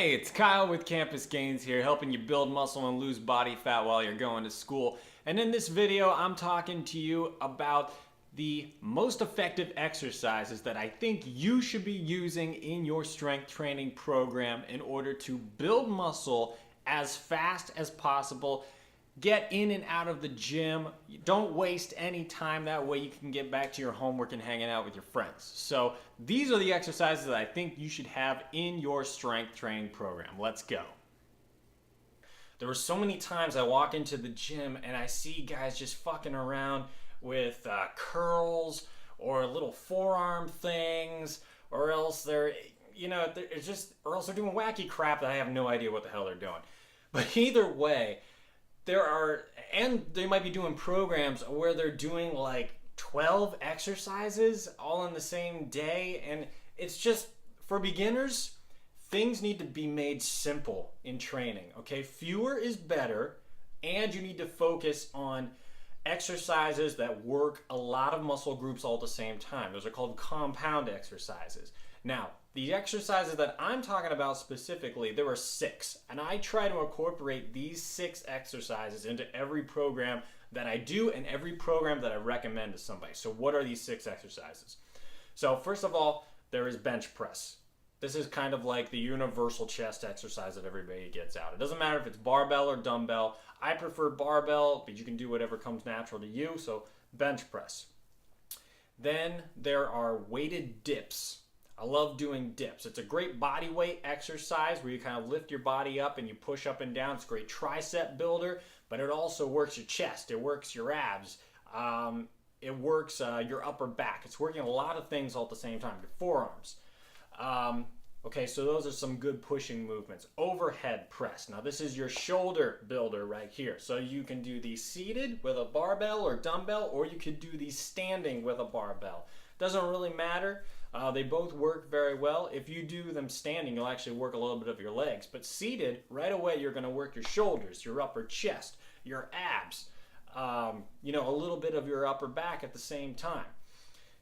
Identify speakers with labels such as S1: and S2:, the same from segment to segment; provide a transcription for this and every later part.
S1: Hey, it's Kyle with Campus Gains here, helping you build muscle and lose body fat while you're going to school. And in this video, I'm talking to you about the most effective exercises that I think you should be using in your strength training program in order to build muscle as fast as possible. Get in and out of the gym. Don't waste any time. That way you can get back to your homework and hanging out with your friends. So these are the exercises that I think you should have in your strength training program. Let's go. There were so many times I walk into the gym and I see guys just fucking around with curls or little forearm things, or else they're doing wacky crap that I have no idea what the hell they're doing. But either way, they might be doing programs where they're doing like 12 exercises all in the same day, and it's just, for beginners, things need to be made simple in training, okay? Fewer is better, and you need to focus on exercises that work a lot of muscle groups all at the same time. Those are called compound exercises. Now, the exercises that I'm talking about specifically, there are 6, and I try to incorporate these 6 exercises into every program that I do and every program that I recommend to somebody. So what are these 6 exercises? So first of all, there is bench press. This is kind of like the universal chest exercise that everybody gets out. It doesn't matter if it's barbell or dumbbell. I prefer barbell, but you can do whatever comes natural to you, so bench press. Then there are weighted dips. I love doing dips. It's a great body weight exercise where you kind of lift your body up and you push up and down. It's a great tricep builder, but it also works your chest. It works your abs. It works your upper back. It's working a lot of things all at the same time. Your forearms. Okay, so those are some good pushing movements. Overhead press. Now this is your shoulder builder right here. So you can do these seated with a barbell or dumbbell, or you could do these standing with a barbell. Doesn't really matter. They both work very well. If you do them standing, you'll actually work a little bit of your legs. But seated, right away, you're going to work your shoulders, your upper chest, your abs, a little bit of your upper back at the same time.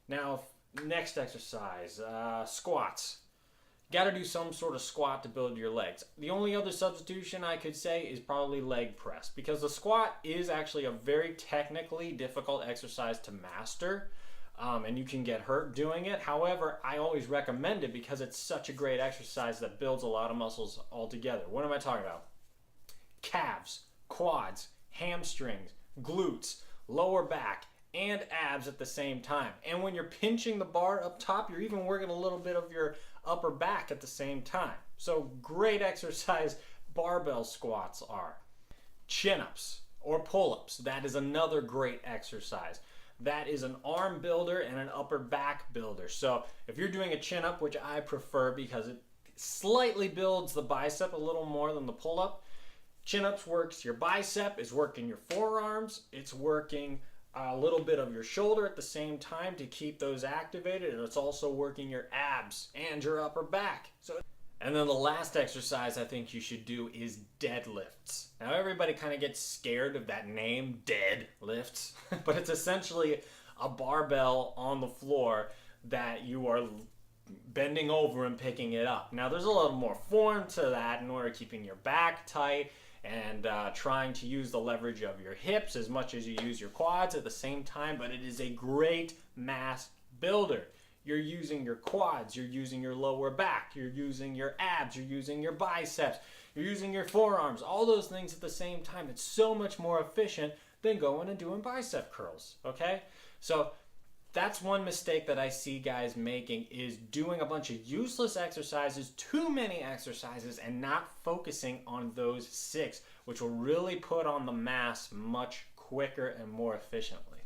S1: Now, next exercise, squats. Got to do some sort of squat to build your legs. The only other substitution I could say is probably leg press, because the squat is actually a very technically difficult exercise to master. And you can get hurt doing it. However, I always recommend it because it's such a great exercise that builds a lot of muscles all together. What am I talking about? Calves, quads, hamstrings, glutes, lower back, and abs at the same time. And when you're pinching the bar up top, you're even working a little bit of your upper back at the same time. So great exercise barbell squats are. Chin-ups or pull-ups. That is another great exercise. That is an arm builder and an upper back builder. So if you're doing a chin up, which I prefer because it slightly builds the bicep a little more than the pull up, chin ups works your bicep, is working your forearms, it's working a little bit of your shoulder at the same time to keep those activated, and it's also working your abs and your upper back. And then the last exercise I think you should do is deadlifts. Now everybody kind of gets scared of that name, deadlifts, but it's essentially a barbell on the floor that you are bending over and picking it up. Now there's a little more form to that in order to keeping your back tight and trying to use the leverage of your hips as much as you use your quads at the same time, but it is a great mass builder. You're using your quads, you're using your lower back, you're using your abs, you're using your biceps, you're using your forearms, all those things at the same time. It's so much more efficient than going and doing bicep curls, okay? So that's one mistake that I see guys making, is doing a bunch of useless exercises, too many exercises, and not focusing on those 6, which will really put on the mass much quicker and more efficiently.